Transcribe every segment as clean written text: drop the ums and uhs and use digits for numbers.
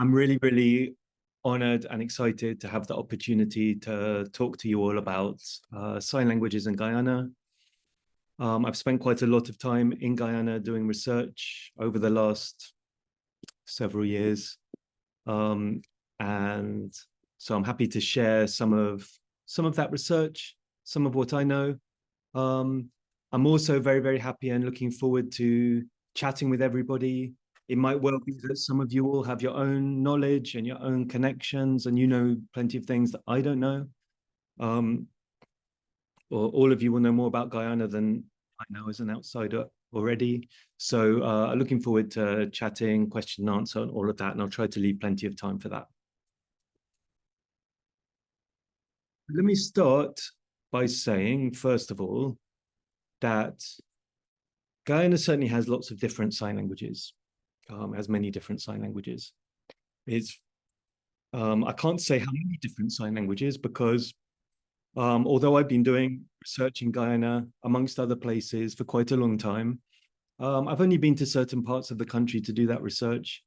I'm really, really honored and excited to have the opportunity to talk to you all about sign languages in Guyana. I've spent quite a lot of time in Guyana doing research over the last several years. And so I'm happy to share some of that research, some of what I know. I'm also very, very happy and looking forward to chatting with everybody. It might well be that some of you all have your own knowledge and your own connections, and you know plenty of things that I don't know. Or all of you will know more about Guyana than I know as an outsider already. So looking forward to chatting, question and answer, and all of that, and I'll try to leave plenty of time for that. Let me start by saying, first of all, that Guyana certainly has lots of different sign languages, has many different sign languages. I can't say how many different sign languages because although I've been doing research in Guyana, amongst other places, for quite a long time, I've only been to certain parts of the country to do that research.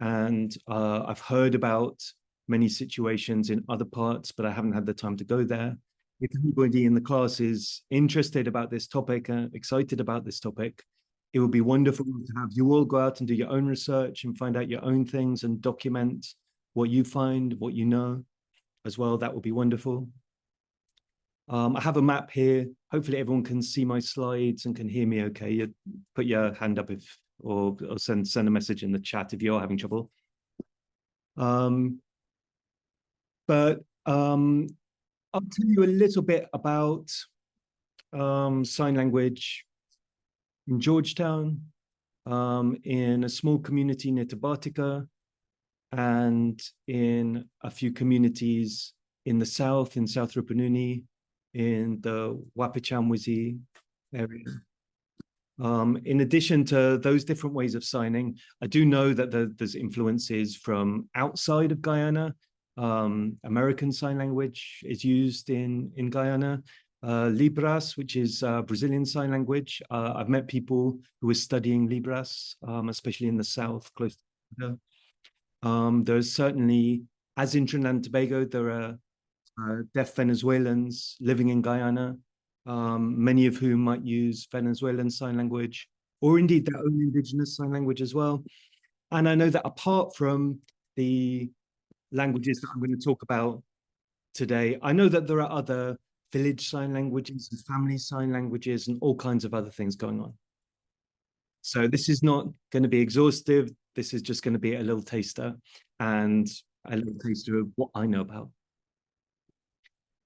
And I've heard about many situations in other parts, but I haven't had the time to go there. If anybody in the class is interested about this topic and excited about this topic, it would be wonderful to have you all go out and do your own research and find out your own things and document what you find, what you know as well. That would be wonderful. I have a map here. Hopefully everyone can see my slides and can hear me okay. You put your hand up or send a message in the chat if you're having trouble. But I'll tell you a little bit about sign language in Georgetown, in a small community near Tabatika, and in a few communities in the south, in South Rupununi, in the Wapichamwizi area. In addition to those different ways of signing, I do know that there's influences from outside of Guyana. American Sign Language is used in Guyana. Libras, which is Brazilian Sign Language. I've met people who are studying Libras, especially in the south, close to there's certainly, as in Trinidad and Tobago, there are deaf Venezuelans living in Guyana, many of whom might use Venezuelan Sign Language, or indeed their own indigenous sign language as well. And I know that apart from the languages that I'm going to talk about today, I know that there are other village sign languages and family sign languages and all kinds of other things going on. So this is not going to be exhaustive. This is just going to be a little taster and a little taster of what I know about.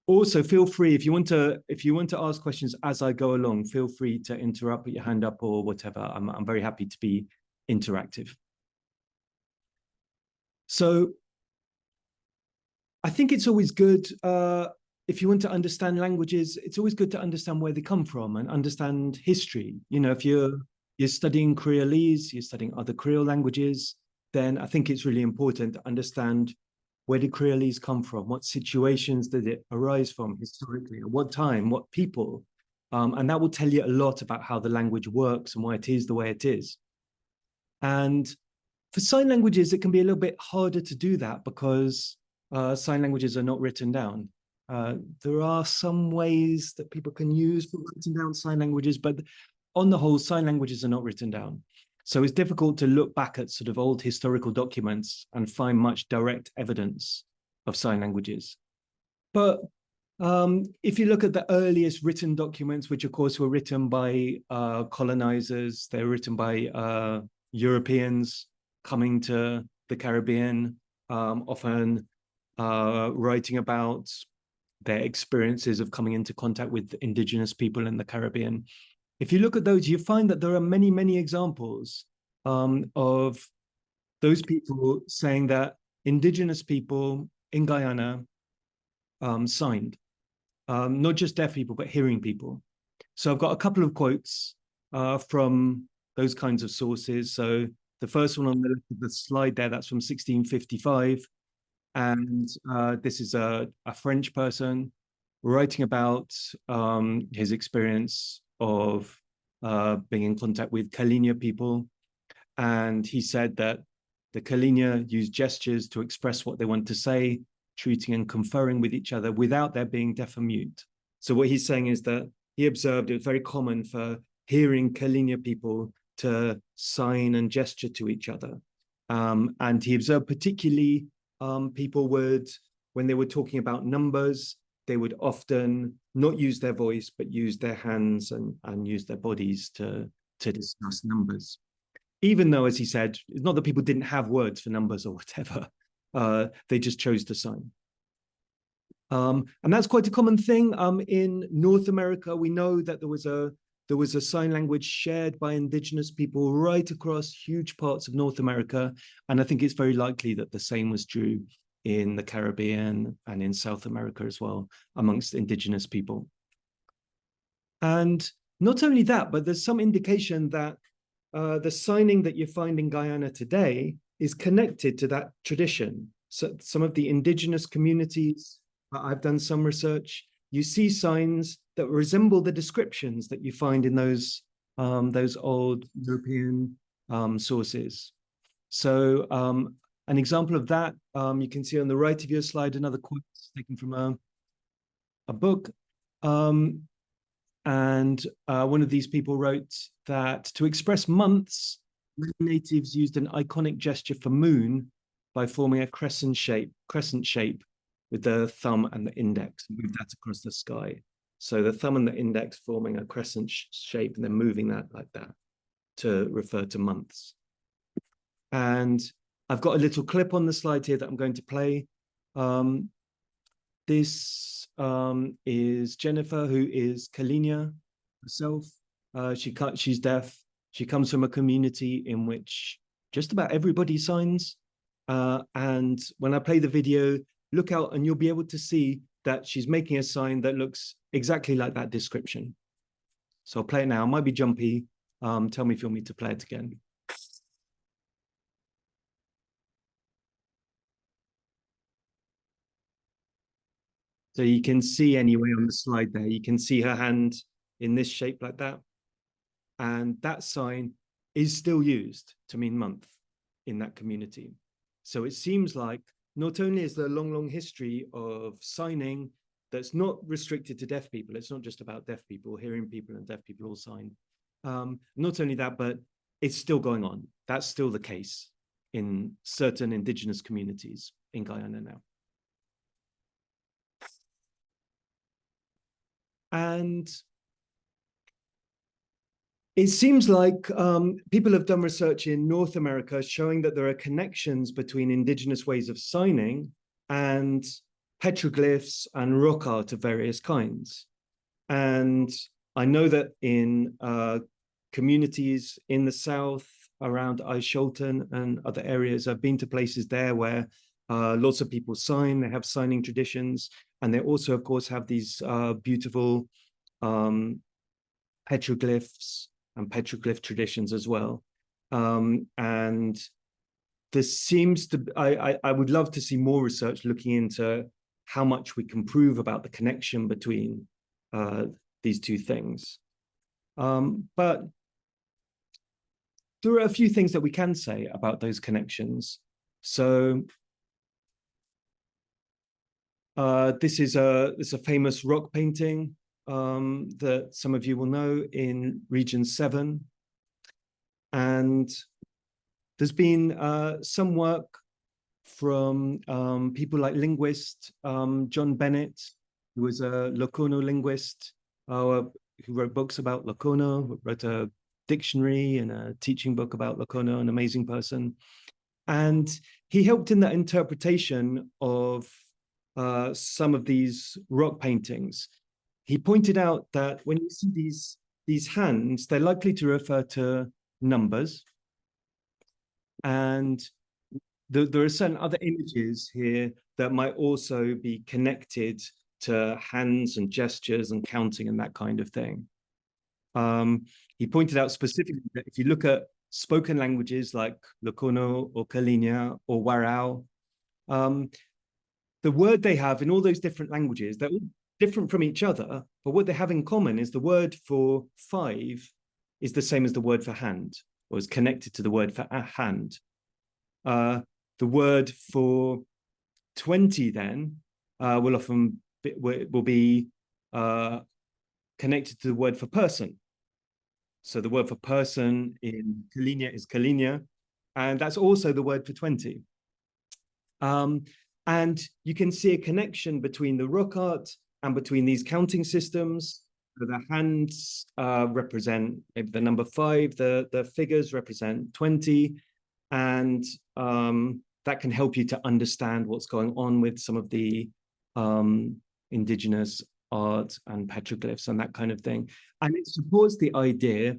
Also, feel free if you want to ask questions as I go along, feel free to interrupt, put your hand up or whatever. I'm very happy to be interactive. So I think it's always good, if you want to understand languages, it's always good to understand where they come from and understand history. You know, if you're studying Creolese, you're studying other Creole languages, then I think it's really important to understand where did Creolese come from? What situations did it arise from historically? At what time? What people? And that will tell you a lot about how the language works and why it is the way it is. And for sign languages, it can be a little bit harder to do that because sign languages are not written down. There are some ways that people can use for writing down sign languages, but on the whole, sign languages are not written down. So it's difficult to look back at sort of old historical documents and find much direct evidence of sign languages. But if you look at the earliest written documents, which of course were written by colonizers, they were written by Europeans coming to the Caribbean, often writing about their experiences of coming into contact with indigenous people in the Caribbean. If you look at those, you find that there are many, many examples of those people saying that indigenous people in Guyana signed, not just deaf people, but hearing people. So I've got a couple of quotes from those kinds of sources. So the first one on the left of the slide there, that's from 1655. And this is a French person writing about his experience of being in contact with colonial people. And he said that The Kalinya use gestures to express what they want to say, treating and conferring with each other without their being deaf and mute. So what he's saying is that he observed it was very common for hearing Kalinya people to sign and gesture to each other. And he observed particularly people would, when they were talking about numbers, they would often not use their voice, but use their hands and use their bodies to discuss numbers. Even though, as he said, it's not that people didn't have words for numbers or whatever, they just chose to sign. And that's quite a common thing. In North America, we know that there was a sign language shared by indigenous people right across huge parts of North America. And I think it's very likely that the same was true in the Caribbean and in South America as well, amongst indigenous people. And not only that, but there's some indication that the signing that you find in Guyana today is connected to that tradition. So some of the indigenous communities, I've done some research, you see signs that resemble the descriptions that you find in those old European sources. So an example of that, you can see on the right of your slide, another quote taken from a book. And one of these people wrote that to express months, natives used an iconic gesture for moon by forming a crescent shape with the thumb and the index, move that across the sky. So the thumb and the index forming a crescent shape and then moving that like that to refer to months. And I've got a little clip on the slide here that I'm going to play. This is Jennifer, who is Kalinya herself. She's deaf. She comes from a community in which just about everybody signs. And when I play the video, look out and you'll be able to see that she's making a sign that looks exactly like that description. So I'll play it now. It might be jumpy. Tell me if you want me to play it again. So you can see anyway on the slide there, you can see her hand in this shape like that. And that sign is still used to mean month in that community. So it seems like not only is there a long, long history of signing that's not restricted to deaf people, it's not just about deaf people, hearing people and deaf people all sign. Not only that, but it's still going on. That's still the case in certain indigenous communities in Guyana now. And it seems like people have done research in North America showing that there are connections between indigenous ways of signing and petroglyphs and rock art of various kinds. And I know that in communities in the south around Aisholton and other areas, I've been to places there where lots of people sign, they have signing traditions, and they also, of course, have these beautiful petroglyphs and petroglyph traditions as well. And this seems to, I would love to see more research looking into how much we can prove about the connection between these two things. But there are a few things that we can say about those connections. So this is a famous rock painting that some of you will know in Region 7. And there's been some work from people like linguist John Bennett, who was a Lokono linguist, who wrote books about Lokono, wrote a dictionary and a teaching book about Lokono, an amazing person. And he helped in that interpretation of some of these rock paintings. He pointed out that when you see these hands, they're likely to refer to numbers. And there are certain other images here that might also be connected to hands and gestures and counting and that kind of thing. He pointed out specifically that if you look at spoken languages like Lokono or Kalinya or Warao, the word they have in all those different languages, they're all different from each other, but what they have in common is the word for 5 is the same as the word for hand, or is connected to the word for a hand. The word for 20 then will often will be connected to the word for person. So the word for person in Kalinia is Kalinia, and that's also the word for 20. And you can see a connection between the rock art and between these counting systems. So the hands represent the number 5, the figures represent 20, and that can help you to understand what's going on with some of the indigenous art and petroglyphs and that kind of thing. And it supports the idea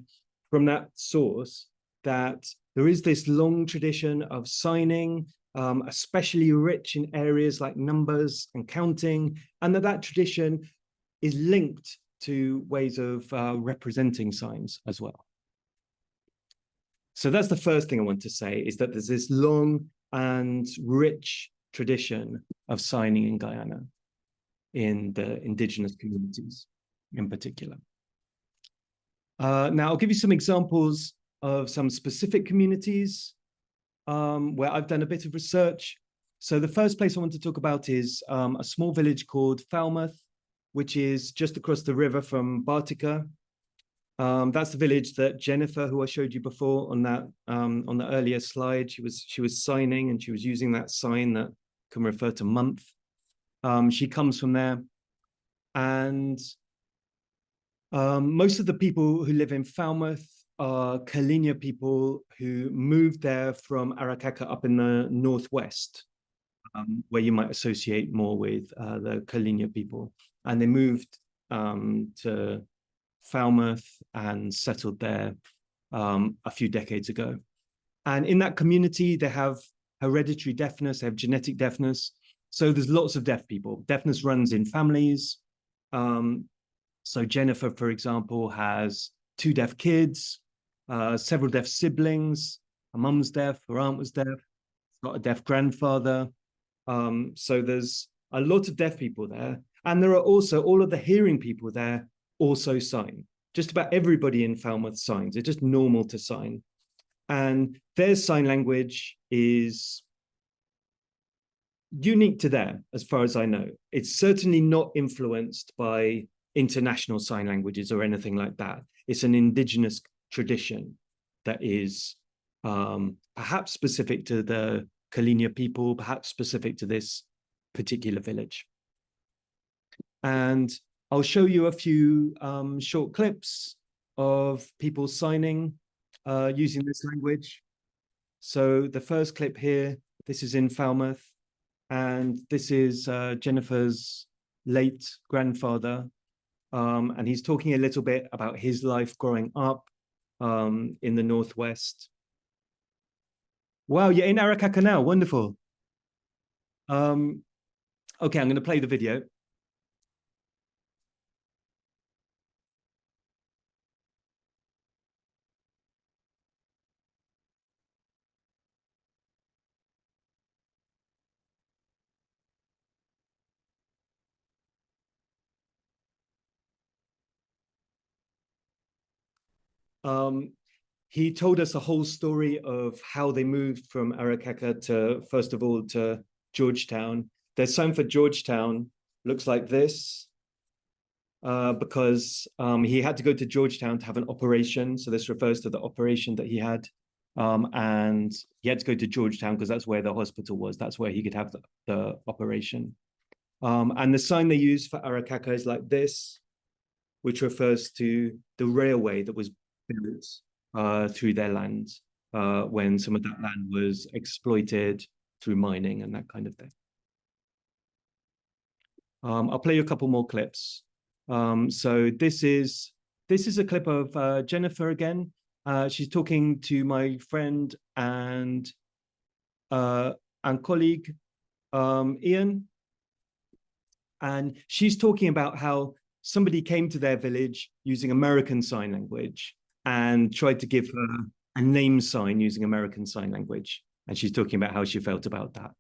from that source that there is this long tradition of signing, especially rich in areas like numbers and counting, and that tradition is linked to ways of representing signs as well. So that's the first thing I want to say, is that there's this long and rich tradition of signing in Guyana, in the indigenous communities in particular. Now, I'll give you some examples of some specific communities where I've done a bit of research. So the first place I want to talk about is a small village called Falmouth, which is just across the river from Bartica. That's the village that Jennifer, who I showed you before on that on the earlier slide, she was signing, and she was using that sign that can refer to month. She comes from there, and most of the people who live in Falmouth are Kalinia people who moved there from Arakaka up in the northwest, where you might associate more with the Kalinia people. And they moved to Falmouth and settled there a few decades ago. And in that community, they have hereditary deafness, they have genetic deafness. So there's lots of deaf people. Deafness runs in families. So Jennifer, for example, has 2 deaf kids, several deaf siblings. Her mum's deaf, her aunt was deaf, got a deaf grandfather. So there's a lot of deaf people there. And there are also all of the hearing people there also sign. Just about everybody in Falmouth signs. It's just normal to sign. And their sign language is unique to them, as far as I know. It's certainly not influenced by international sign languages or anything like that. It's an indigenous tradition that is perhaps specific to the Kalinia people, perhaps specific to this particular village. And I'll show you a few short clips of people signing using this language. So the first clip here, this is in Falmouth, and this is Jennifer's late grandfather. And he's talking a little bit about his life growing up in the Northwest. Wow, you're in Arakaka now, wonderful. Okay, I'm gonna play the video. He told us a whole story of how they moved from Arakaka to, first of all, to Georgetown. Their sign for Georgetown looks like this, because he had to go to Georgetown to have an operation. So this refers to the operation that he had. And he had to go to Georgetown because that's where the hospital was. That's where he could have the operation. And the sign they use for Arakaka is like this, which refers to the railway that was built through their land when some of that land was exploited through mining and that kind of thing. I'll play you a couple more clips. So this is a clip of Jennifer again. She's talking to my friend and colleague Ian, and she's talking about how somebody came to their village using American Sign Language and tried to give her a name sign using American Sign Language. And she's talking about how she felt about that.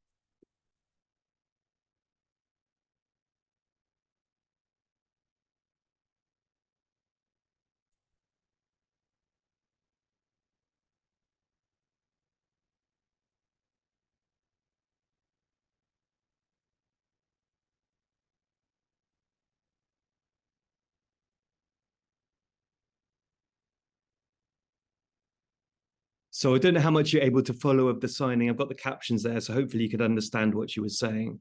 So I don't know how much you're able to follow of the signing. I've got the captions there, so hopefully you could understand what she was saying.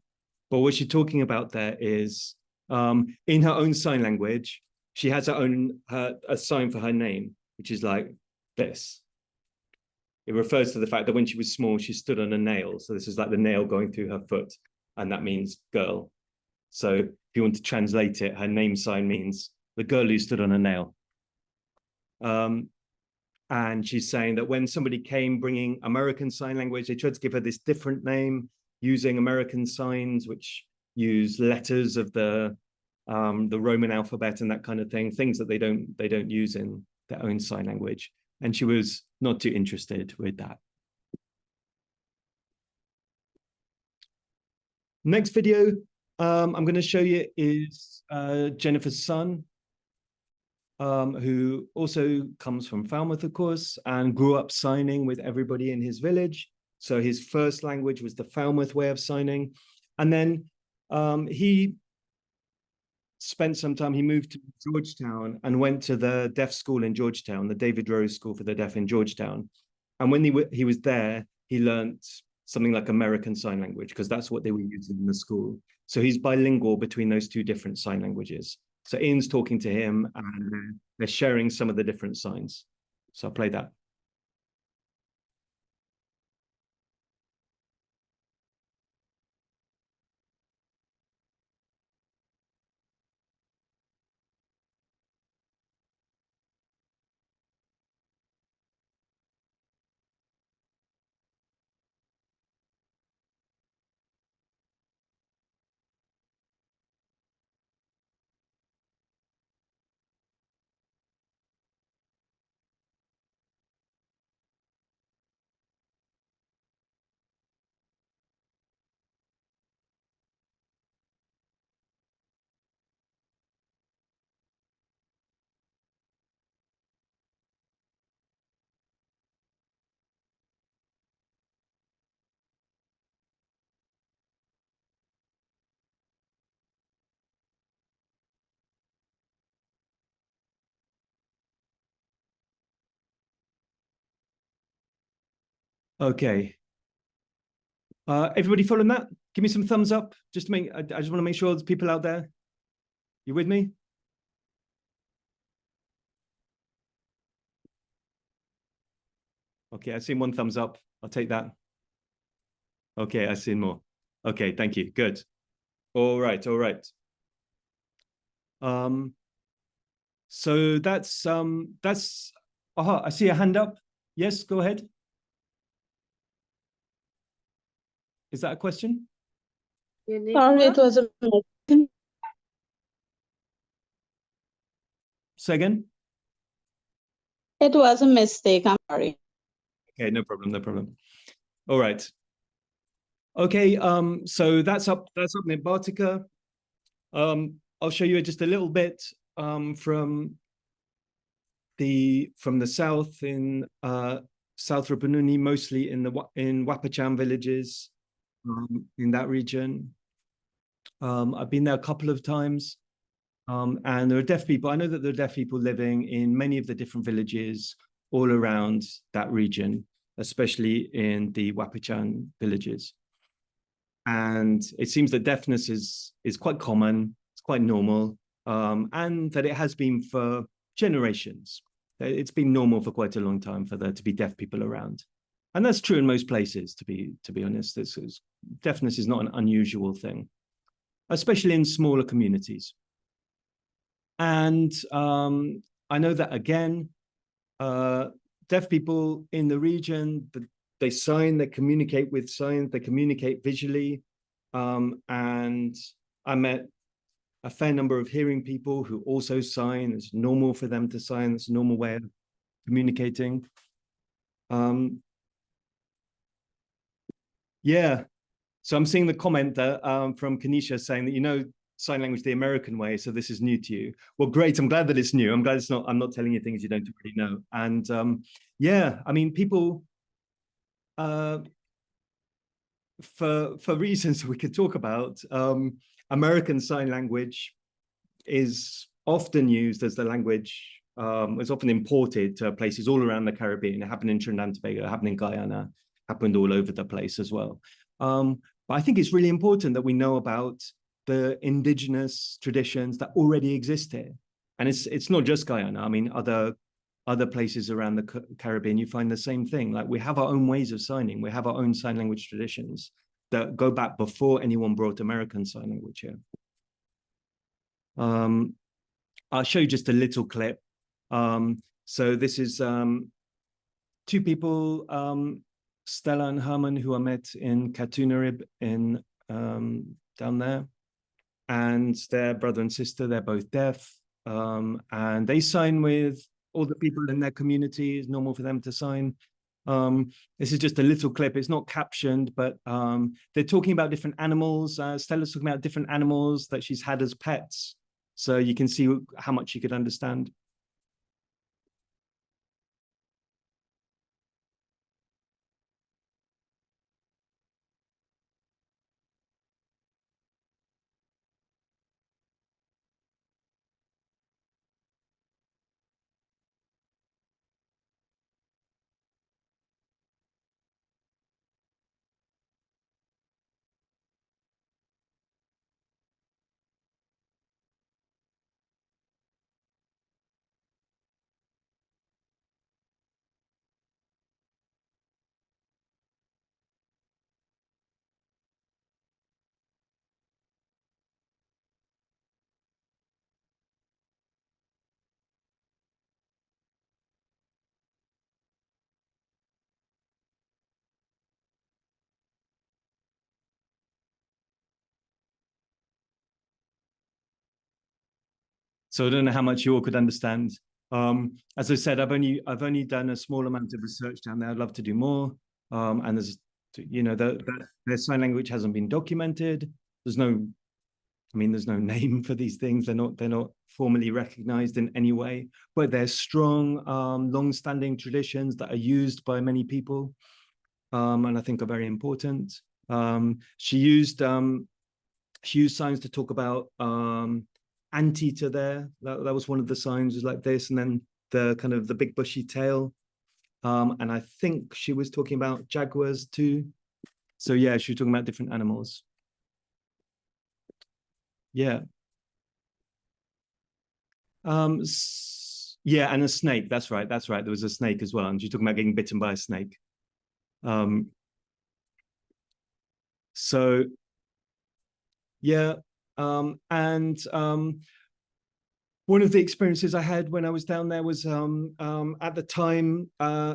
But what she's talking about there is in her own sign language, she has a sign for her name, which is like this. It refers to the fact that when she was small, she stood on a nail. So this is like the nail going through her foot, and that means girl. So if you want to translate it, her name sign means the girl who stood on a nail. And she's saying that when somebody came bringing American Sign Language, they tried to give her this different name using American signs, which use letters of the Roman alphabet and that kind of thing, things that they don't use in their own sign language. And she was not too interested with that. Next video I'm going to show you is Jennifer's son, who also comes from Falmouth, of course, and grew up signing with everybody in his village. So his first language was the Falmouth way of signing. And then he spent some time, he moved to Georgetown and went to the deaf school in Georgetown, the David Rose School for the Deaf in Georgetown. And when he was there, he learned something like American Sign Language, because that's what they were using in the school. So he's bilingual between those two different sign languages. So Ian's talking to him and they're sharing some of the different signs. So I'll play that. Okay. Everybody following that? Give me some thumbs up. Just to make, I just want to make sure there's people out there. You with me? Okay, I've seen one thumbs up. I'll take that. Okay, I've seen more. Okay, thank you. Good. All right, all right. So that's I see a hand up. Yes, go ahead. Is that a question? Sorry, it was a mistake. Say again. It was a mistake. I'm sorry. Okay, no problem, no problem. All right. Okay, so that's up in Antarctica. I'll show you just a little bit from the south in South Rupununi, mostly in Wapacham villages in that region. I've been there a couple of times, and there are deaf people. I know that there are deaf people living in many of the different villages all around that region, especially in the Wapacham villages. And it seems that deafness is quite common, it's quite normal, and that it has been for generations. It's been normal for quite a long time for there to be deaf people around. And that's true in most places, to be honest. Deafness is not an unusual thing, especially in smaller communities. And I know that, again, deaf people in the region, they sign, they communicate with signs, they communicate visually. And I met a fair number of hearing people who also sign. It's normal for them to sign. It's a normal way of communicating. Yeah. So I'm seeing the comment that, from Kanisha saying that, sign language the American way, so this is new to you. Well, great. I'm glad that it's new. I'm glad it's not, I'm not telling you things you don't already know. And yeah, I mean, people, for reasons we could talk about, American Sign Language is often used as the language was often imported to places all around the Caribbean. It happened in Trinidad and Tobago, it happened in Guyana, happened all over the place as well. But I think it's really important that we know about the indigenous traditions that already exist here. And it's not just Guyana. I mean, other places around the Caribbean, you find the same thing. Like, we have our own ways of signing. We have our own sign language traditions that go back before anyone brought American Sign Language here. I'll show you just a little clip. So this is two people, Stella and Herman, who I met in Catunarib in down there. And their brother and sister, they're both deaf. And they sign with all the people in their community. It's normal for them to sign. This is just a little clip. It's not captioned, but they're talking about different animals. Stella's talking about different animals that she's had as pets. So you can see how much you could understand. So I don't know how much you all could understand. As I said, I've only done a small amount of research down there. I'd love to do more. And there's, you know, their sign language hasn't been documented. There's no name for these things. They're not formally recognized in any way, but they're strong, long-standing traditions that are used by many people, and I think are very important. She used signs to talk about anteater there. That was one of the signs, was like this, and then the kind of the big bushy tail. And I think she was talking about jaguars too. So yeah, she was talking about different animals. Yeah. Yeah, and a snake. That's right. There was a snake as well. And she's talking about getting bitten by a snake. So yeah. One of the experiences I had when I was down there was at the time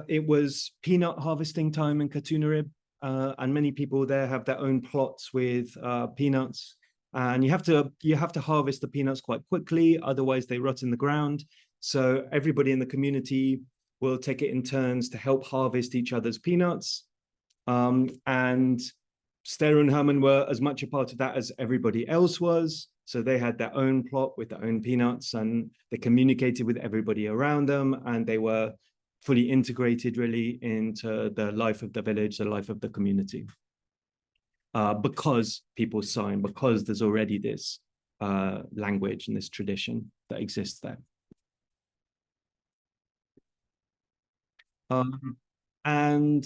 it was peanut harvesting time in Catunarib, and many people there have their own plots with peanuts, and you have to harvest the peanuts quite quickly, otherwise they rot in the ground. So everybody in the community will take it in turns to help harvest each other's peanuts, and Stella and Herman were as much a part of that as everybody else was. So they had their own plot with their own peanuts, and they communicated with everybody around them, and they were fully integrated really into the life of the village, the life of the community. Because people sign, because there's already this language and this tradition that exists there. And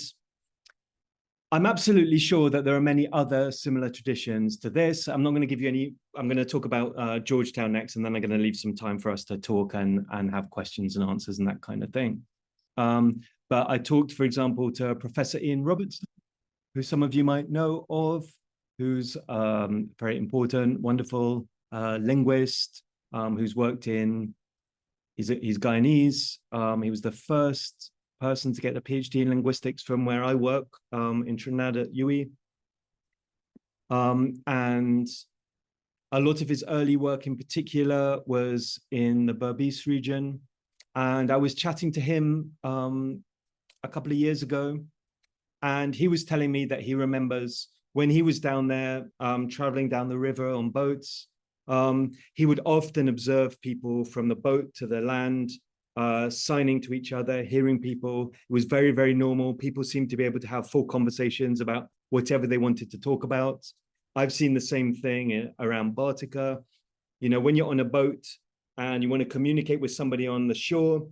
I'm absolutely sure that there are many other similar traditions to this. I'm not going to give you any. I'm going to talk about Georgetown next, and then I'm going to leave some time for us to talk and have questions and answers and that kind of thing. But I talked, for example, to Professor Ian Robertson, who some of you might know of, who's very important, wonderful linguist, who's worked in, he's Guyanese. He was the first person to get a PhD in linguistics from where I work in Trinidad at UE. And a lot of his early work in particular was in the Berbice region. And I was chatting to him a couple of years ago, and he was telling me that he remembers when he was down there traveling down the river on boats, he would often observe people from the boat to the land, signing to each other, hearing people. It was very, very normal. People seemed to be able to have full conversations about whatever they wanted to talk about. I've seen the same thing around Bartica. You know, when you're on a boat and you want to communicate with somebody on the shore,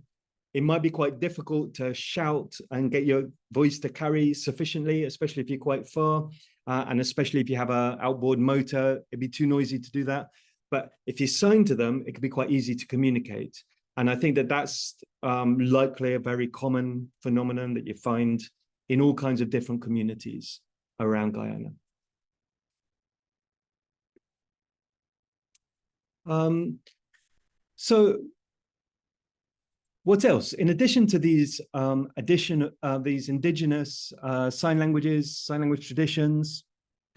it might be quite difficult to shout and get your voice to carry sufficiently, especially if you're quite far, and especially if you have an outboard motor, it'd be too noisy to do that. But if you sign to them, it could be quite easy to communicate. And I think that that's likely a very common phenomenon that you find in all kinds of different communities around Guyana. So what else? In addition to these these indigenous sign language traditions,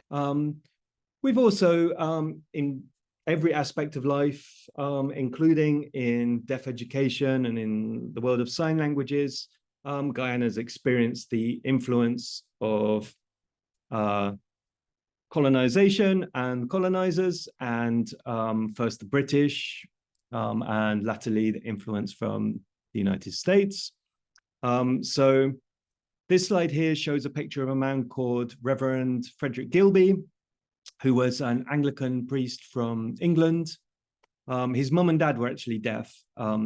we've also, in every aspect of life, including in deaf education and in the world of sign languages, Guyana has experienced the influence of colonization and colonizers, and first the British, and latterly the influence from the United States. So this slide here shows a picture of a man called Reverend Frederick Gilby, who was an Anglican priest from England. His mum and dad were actually deaf,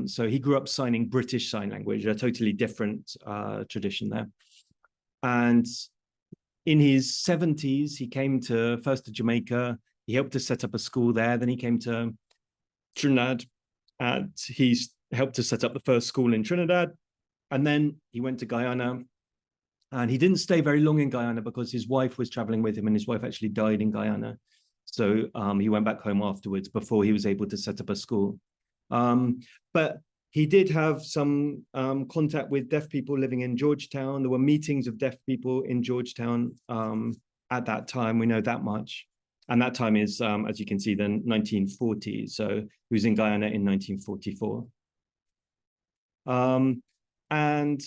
so he grew up signing British Sign Language, a totally different tradition there. And in his 70s, he came first to Jamaica. He helped to set up a school there. Then he came to Trinidad, and he helped to set up the first school in Trinidad. And then he went to Guyana. And he didn't stay very long in Guyana because his wife was traveling with him, and his wife actually died in Guyana. So he went back home afterwards before he was able to set up a school. But he did have some contact with deaf people living in Georgetown. There were meetings of deaf people in Georgetown at that time. We know that much. And that time is, as you can see, the 1940s. So he was in Guyana in 1944. And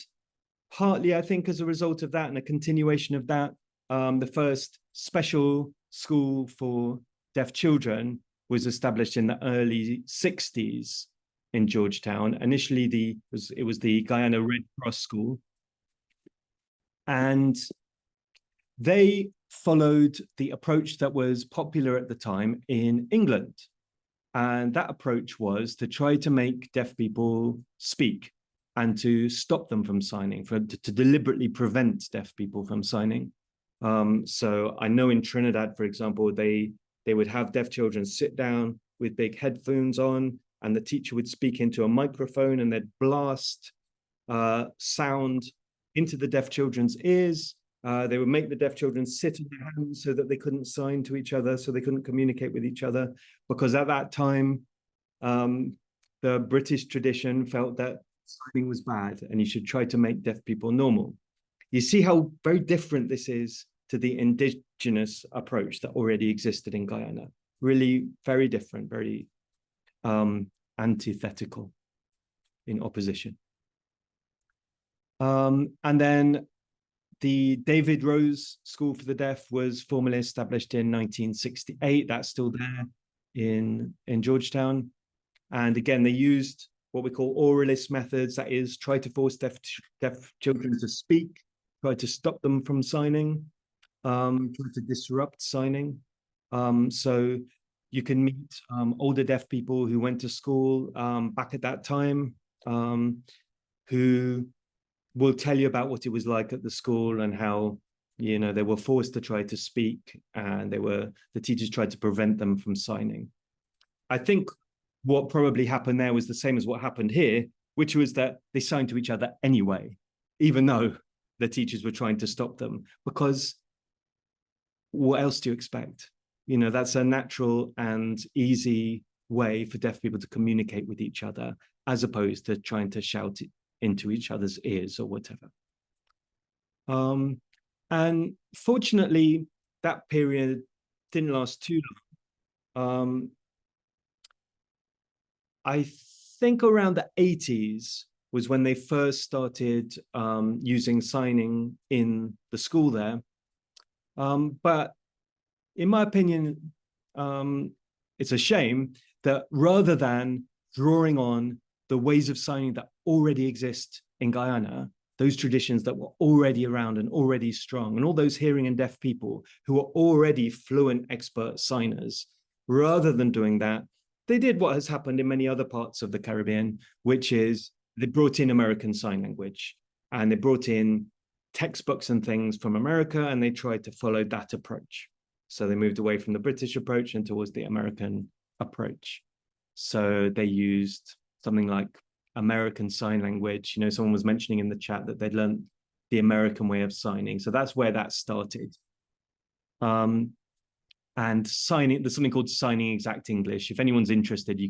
partly, I think, as a result of that and a continuation of that, the first special school for deaf children was established in the early 60s in Georgetown. Initially, it was the Guyana Red Cross School. And they followed the approach that was popular at the time in England. And that approach was to try to make deaf people speak and to stop them from signing, to deliberately prevent deaf people from signing. So I know in Trinidad, for example, they would have deaf children sit down with big headphones on, and the teacher would speak into a microphone, and they'd blast sound into the deaf children's ears. They would make the deaf children sit on their hands so that they couldn't sign to each other, so they couldn't communicate with each other, because at that time, the British tradition felt that signing was bad and you should try to make deaf people normal. You see how very different this is to the indigenous approach that already existed in Guyana. Really very different, very antithetical, in opposition. And then the David Rose School for the Deaf was formally established in 1968. That's still there in Georgetown. And again, they used what we call oralist methods, that is, try to force deaf children to speak, try to stop them from signing, try to disrupt signing. So you can meet older deaf people who went to school back at that time, who will tell you about what it was like at the school and how, you know, they were forced to try to speak, and the teachers tried to prevent them from signing. I think what probably happened there was the same as what happened here, which was that they signed to each other anyway, even though the teachers were trying to stop them, because what else do you expect? You know, that's a natural and easy way for deaf people to communicate with each other, as opposed to trying to shout into each other's ears or whatever. And fortunately, that period didn't last too long. I think around the 80s was when they first started using signing in the school there. But in my opinion, it's a shame that rather than drawing on the ways of signing that already exist in Guyana, those traditions that were already around and already strong, and all those hearing and deaf people who are already fluent expert signers, rather than doing that, they did what has happened in many other parts of the Caribbean, which is they brought in American Sign Language, and they brought in textbooks and things from America, and they tried to follow that approach. So they moved away from the British approach and towards the American approach. So they used something like American Sign Language. You know, someone was mentioning in the chat that they'd learned the American way of signing. So that's where that started. And signing, there's something called Signing Exact English. If anyone's interested,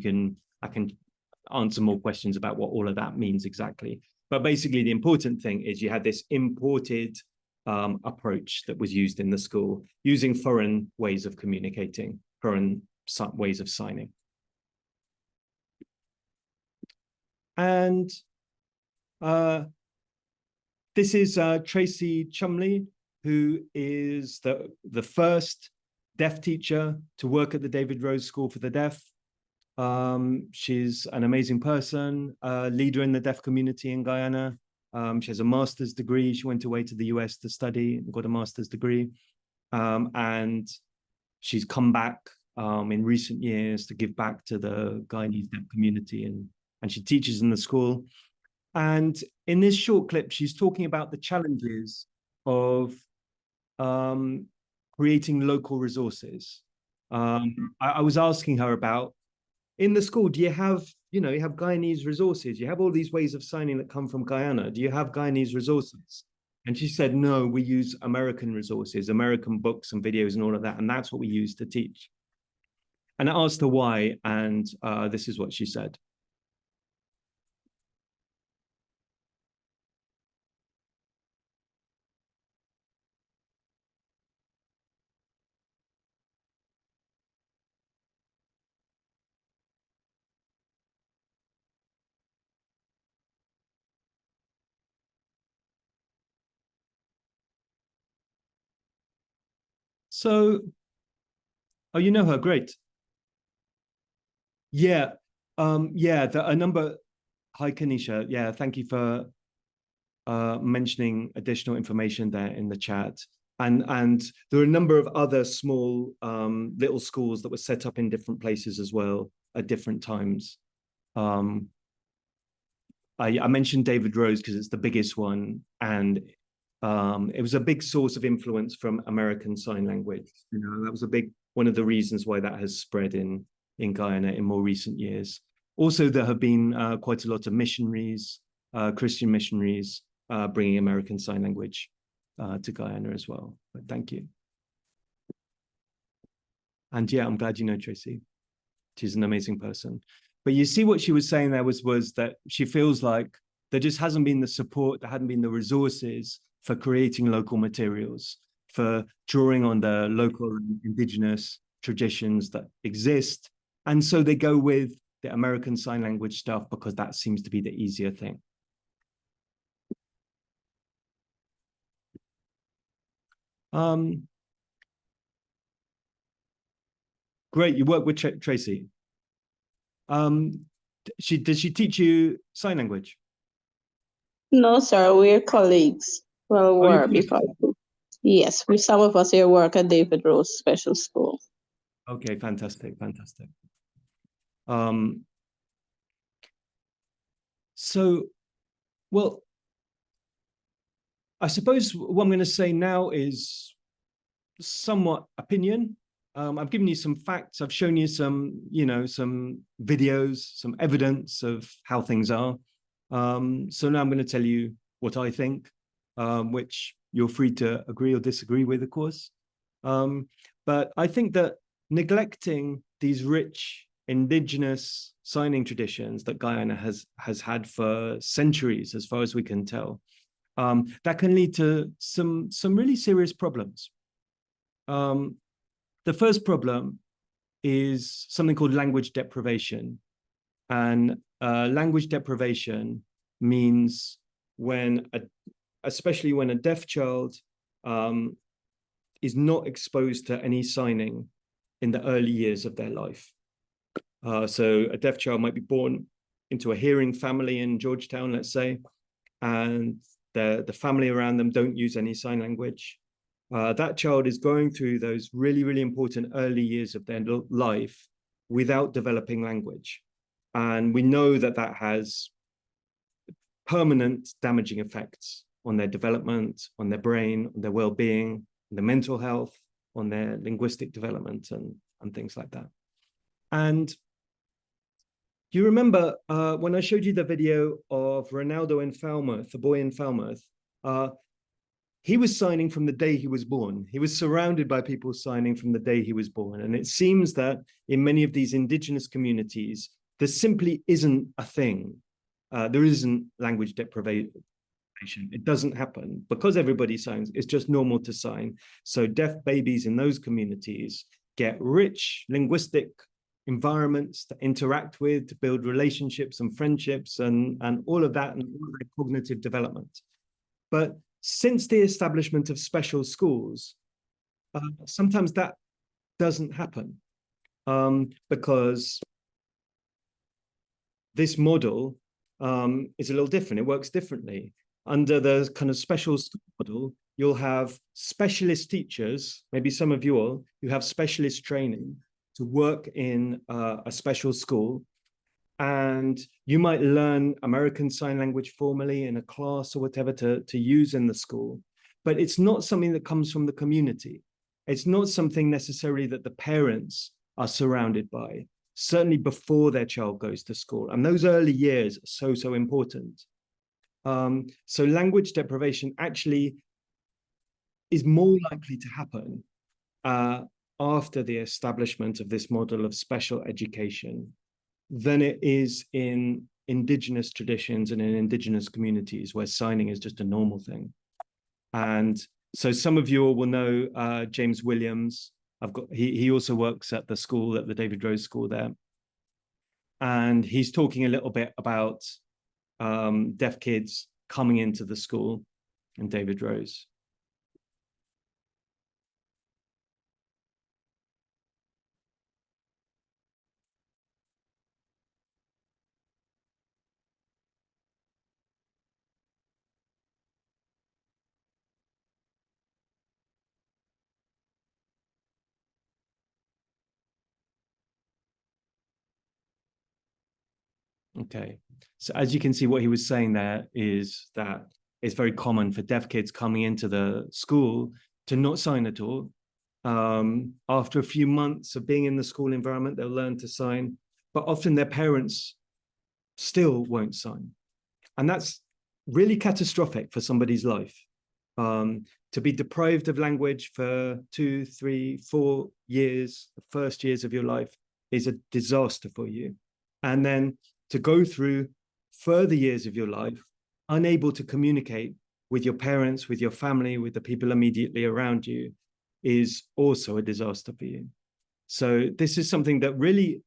I can answer more questions about what all of that means exactly. But basically, the important thing is you had this imported approach that was used in the school, using foreign ways of communicating, foreign ways of signing. And this is Tracy Chumley, who is the first deaf teacher to work at the David Rose School for the Deaf. She's an amazing person, leader in the deaf community in Guyana. She has a master's degree. She went away to the US to study and got a master's degree. And she's come back in recent years to give back to the Guyanese deaf community, and she teaches in the school. And in this short clip, she's talking about the challenges of creating local resources. I was asking her about, in the school, do you have, you have Guyanese resources? You have all these ways of signing that come from Guyana. Do you have Guyanese resources? And she said, no, we use American resources, American books and videos and all of that. And that's what we use to teach. And I asked her why, and this is what she said. So, oh, you know her, great. Yeah, yeah, a number, hi, Kanisha. Yeah, thank you for mentioning additional information there in the chat. And there are a number of other small little schools that were set up in different places as well at different times. I mentioned David Rose because it's the biggest one, and it was a big source of influence from American Sign Language. That was one of the reasons why that has spread in Guyana in more recent years. Also, there have been quite a lot of missionaries, Christian missionaries, bringing American Sign Language to Guyana as well. But thank you. And yeah, I'm glad you know Tracy. She's an amazing person. But you see what she was saying there was that she feels like there just hasn't been the support, there hadn't been the resources for creating local materials, for drawing on the local and indigenous traditions that exist. And so they go with the American Sign Language stuff because that seems to be the easier thing. Great, you work with Tracy. Did she teach you sign language? No, sir, we're colleagues. Well, were before. Yes, some of us here work at David Rose Special School. Okay, fantastic. So, well, I suppose what I'm going to say now is somewhat opinion. I've given you some facts. I've shown you some videos, some evidence of how things are. So now I'm going to tell you what I think, which you're free to agree or disagree with, of course. But I think that neglecting these rich indigenous signing traditions that Guyana has had for centuries, as far as we can tell, that can lead to some really serious problems. The first problem is something called language deprivation. And language deprivation means especially when a deaf child is not exposed to any signing in the early years of their life. So a deaf child might be born into a hearing family in Georgetown, let's say, and the family around them don't use any sign language. That child is going through those really, really important early years of their life without developing language. And we know that that has permanent damaging effects on their development, on their brain, on their well-being, their mental health, on their linguistic development, and things like that. And do you remember when I showed you the video of Ronaldo in Falmouth, the boy in Falmouth? He was signing from the day he was born. He was surrounded by people signing from the day he was born. And it seems that in many of these indigenous communities, there simply isn't a thing. There isn't language deprivation. It doesn't happen because everybody signs. It's just normal to sign. So deaf babies in those communities get rich linguistic environments to interact with, to build relationships and friendships and all of that, and all of their cognitive development. But since the establishment of special schools, sometimes that doesn't happen because this model is a little different. It works differently. Under the kind of special school model, you'll have specialist teachers, maybe some of you all, you have specialist training to work in a special school. And you might learn American Sign Language formally in a class or whatever to use in the school. But it's not something that comes from the community. It's not something necessarily that the parents are surrounded by, certainly before their child goes to school. And those early years are so important. So language deprivation actually is more likely to happen after the establishment of this model of special education than it is in indigenous traditions and in indigenous communities where signing is just a normal thing. And so some of you all will know James Williams. He also works at the school, at the David Rose School there. And he's talking a little bit about deaf kids coming into the school in David Rose. Okay, so as you can see, what he was saying there is that it's very common for deaf kids coming into the school to not sign at all. After a few months of being in the school environment, they'll learn to sign, but often their parents still won't sign. And that's really catastrophic for somebody's life. To be deprived of language for 2, 3, 4 years, the first years of your life, is a disaster for you. And then to go through further years of your life, unable to communicate with your parents, with your family, with the people immediately around you, is also a disaster for you. So this is something that really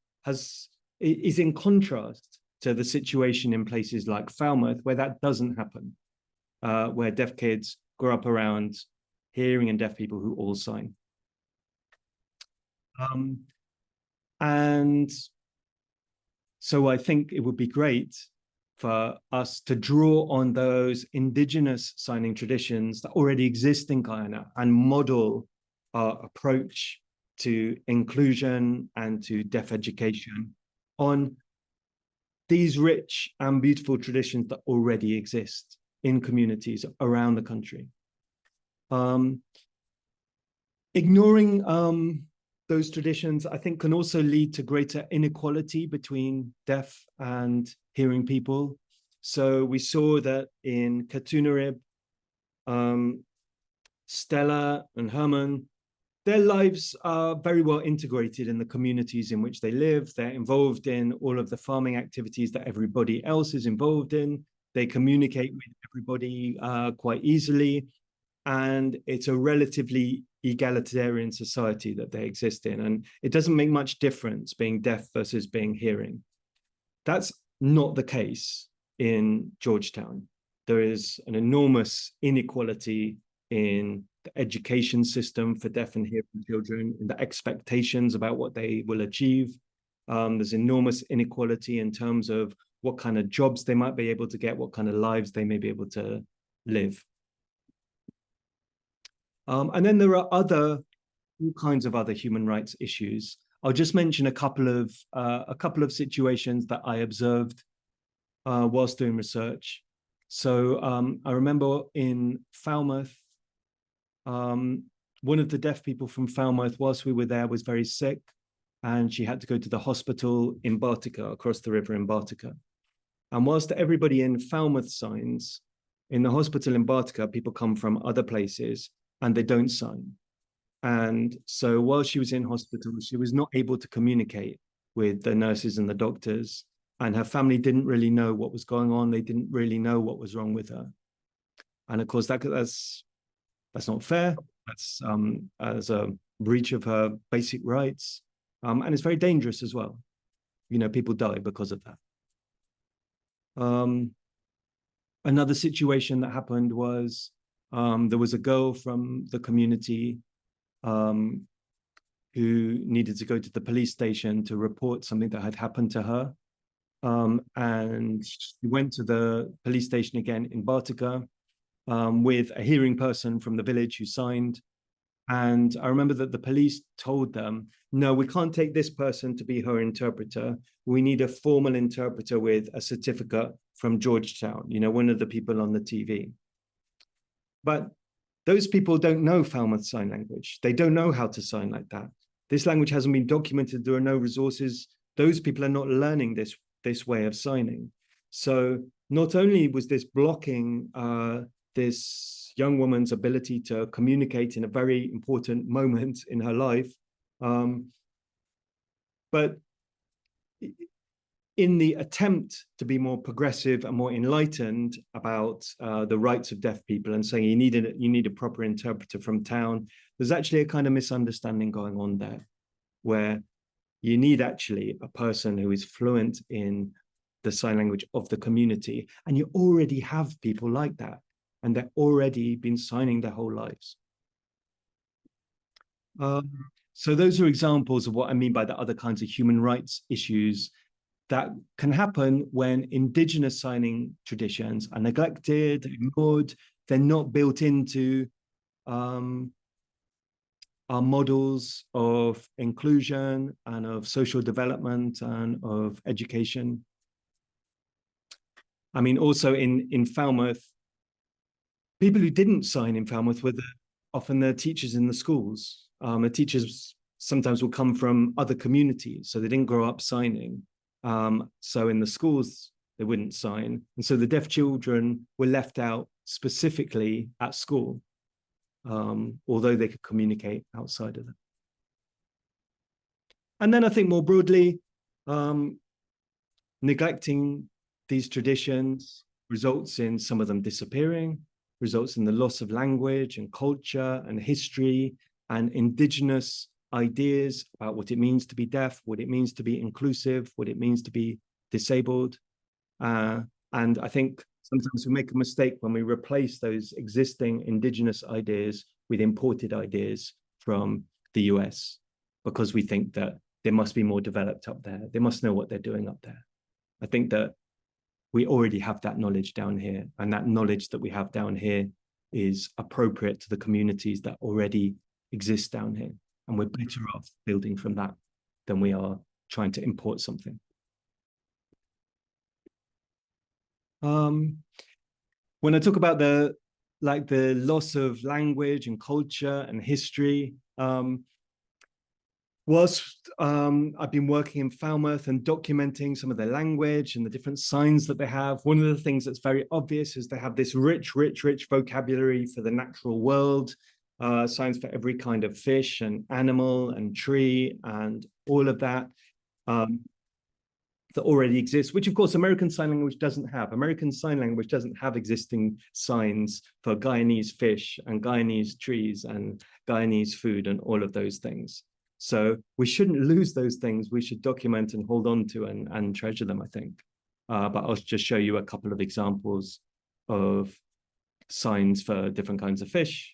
is in contrast to the situation in places like Falmouth, where that doesn't happen, where deaf kids grow up around hearing and deaf people who all sign. And so I think it would be great for us to draw on those indigenous signing traditions that already exist in Guyana and model our approach to inclusion and to deaf education on these rich and beautiful traditions that already exist in communities around the country. Ignoring those traditions, I think, can also lead to greater inequality between deaf and hearing people. So we saw that in Katunarib, Stella and Herman, their lives are very well integrated in the communities in which they live. They're involved in all of the farming activities that everybody else is involved in. They communicate with everybody quite easily. And it's a relatively egalitarian society that they exist in. And it doesn't make much difference being deaf versus being hearing. That's not the case in Georgetown. There is an enormous inequality in the education system for deaf and hearing children, in the expectations about what they will achieve. There's enormous inequality in terms of what kind of jobs they might be able to get, what kind of lives they may be able to live. And then there are all kinds of other human rights issues. I'll just mention a couple of situations that I observed whilst doing research. So I remember in Falmouth, one of the deaf people from Falmouth, whilst we were there, was very sick, and she had to go to the hospital in Bartica, across the river in Bartica. And whilst everybody in Falmouth signs, in the hospital in Bartica, people come from other places and they don't sign. And so while she was in hospital, she was not able to communicate with the nurses and the doctors, and her family didn't really know what was going on. They didn't really know what was wrong with her. And of course, that's not fair. That's as a breach of her basic rights. And it's very dangerous as well. You know, people die because of that. Another situation that happened was there was a girl from the community who needed to go to the police station to report something that had happened to her. And she went to the police station again in Bartica with a hearing person from the village who signed. And I remember that the police told them, no, we can't take this person to be her interpreter. We need a formal interpreter with a certificate from Georgetown, you know, one of the people on the TV. But those people don't know Falmouth Sign Language. They don't know how to sign like that. This language hasn't been documented. There are no resources. Those people are not learning this way of signing. So not only was this blocking this young woman's ability to communicate in a very important moment in her life, but in the attempt to be more progressive and more enlightened about the rights of deaf people and saying you need a proper interpreter from town, there's actually a kind of misunderstanding going on there, where you need actually a person who is fluent in the sign language of the community, and you already have people like that, and they've already been signing their whole lives. So those are examples of what I mean by the other kinds of human rights issues that can happen when indigenous signing traditions are neglected, ignored. They're not built into our models of inclusion and of social development and of education. I mean, also in Falmouth, people who didn't sign in Falmouth were often the teachers in the schools. The teachers sometimes will come from other communities, so they didn't grow up signing. So in the schools, they wouldn't sign. And so the deaf children were left out specifically at school, although they could communicate outside of them. And then I think more broadly, neglecting these traditions results in some of them disappearing, results in the loss of language and culture and history and indigenous ideas about what it means to be deaf, what it means to be inclusive, what it means to be disabled. And I think sometimes we make a mistake when we replace those existing indigenous ideas with imported ideas from the US, because we think that they must be more developed up there. They must know what they're doing up there. I think that we already have that knowledge down here, and that knowledge that we have down here is appropriate to the communities that already exist down here. And we're better off building from that than we are trying to import something. When I talk about the loss of language and culture and history, whilst I've been working in Falmouth and documenting some of their language and the different signs that they have, one of the things that's very obvious is they have this rich vocabulary for the natural world, signs for every kind of fish and animal and tree and all of that that already exists, which of course American Sign Language doesn't have. American Sign Language doesn't have existing signs for Guyanese fish and Guyanese trees and Guyanese food and all of those things. So we shouldn't lose those things. We should document and hold on to and treasure them, I think. But I'll just show you a couple of examples of signs for different kinds of fish.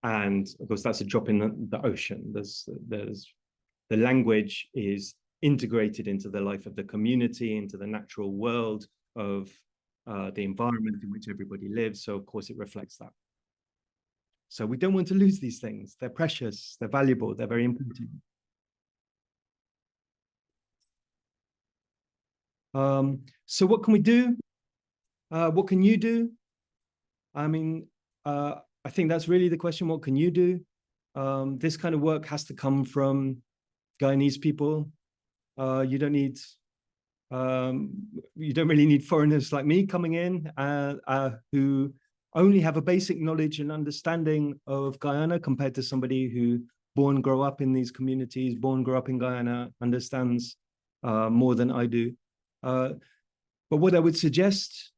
And of course, that's a drop in the ocean. The language is integrated into the life of the community, into the natural world of the environment in which everybody lives. So of course it reflects that. So we don't want to lose these things. They're precious, they're valuable, they're very important. So what can we do? What can you do? I mean, I think that's really the question. What can you do? This kind of work has to come from Guyanese people. You don't really need foreigners like me coming in who only have a basic knowledge and understanding of Guyana compared to somebody who grow up in these communities, grow up in Guyana, understands more than I do. But what I would suggest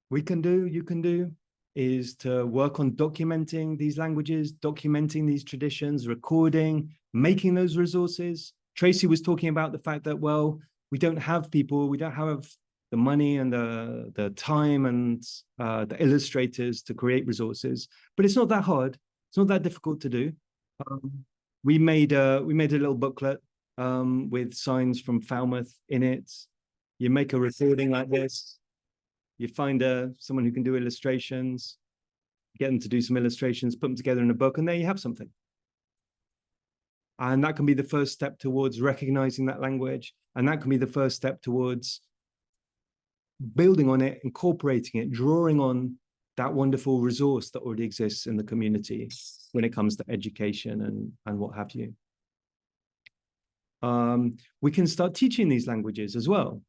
we can do, you can do, is to work on documenting these languages, documenting these traditions, recording, making those resources. Tracy was talking about the fact that, well, we don't have people, we don't have the money and the time and the illustrators to create resources, but it's not that hard. It's not that difficult to do. We made a little booklet with signs from Falmouth in it. You make a recording like this. You find someone who can do illustrations, get them to do some illustrations, put them together in a book, and there you have something. And that can be the first step towards recognizing that language. And that can be the first step towards building on it, incorporating it, drawing on that wonderful resource that already exists in the community when it comes to education and what have you. We can start teaching these languages as well.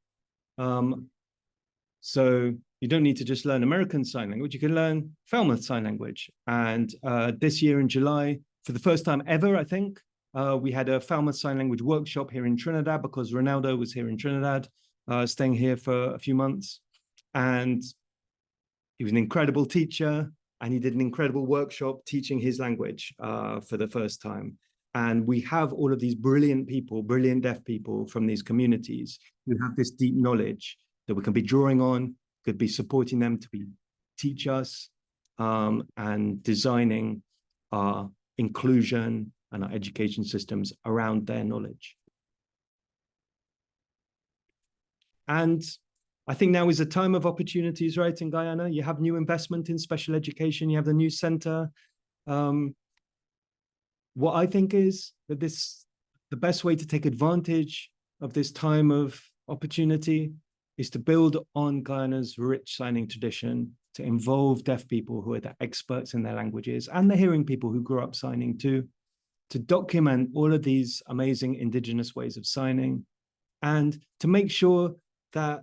So you don't need to just learn American Sign Language, you can learn Falmouth Sign Language. And this year in July, for the first time ever, I think, we had a Falmouth Sign Language workshop here in Trinidad because Ronaldo was here in Trinidad, staying here for a few months. And he was an incredible teacher, and he did an incredible workshop teaching his language for the first time. And we have all of these brilliant people, brilliant deaf people from these communities who have this deep knowledge that we can be drawing on, could be supporting them to teach us and designing our inclusion and our education systems around their knowledge. And I think now is a time of opportunities, right, in Guyana. You have new investment in special education, you have the new center. What I think is that the best way to take advantage of this time of opportunity is to build on Guyana's rich signing tradition, to involve deaf people who are the experts in their languages and the hearing people who grew up signing too, to document all of these amazing indigenous ways of signing, and to make sure that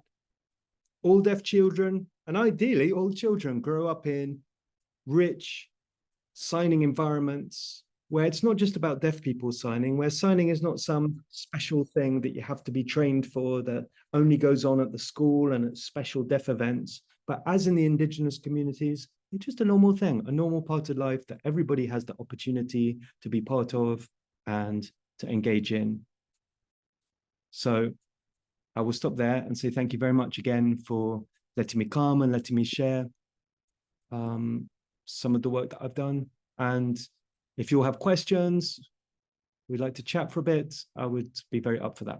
all deaf children, and ideally all children, grow up in rich signing environments where it's not just about deaf people signing, where signing is not some special thing that you have to be trained for that only goes on at the school and at special deaf events. But as in the indigenous communities, it's just a normal thing, a normal part of life that everybody has the opportunity to be part of and to engage in. So I will stop there and say thank you very much again for letting me come and letting me share some of the work that I've done. And if you all have questions, we'd like to chat for a bit, I would be very up for that.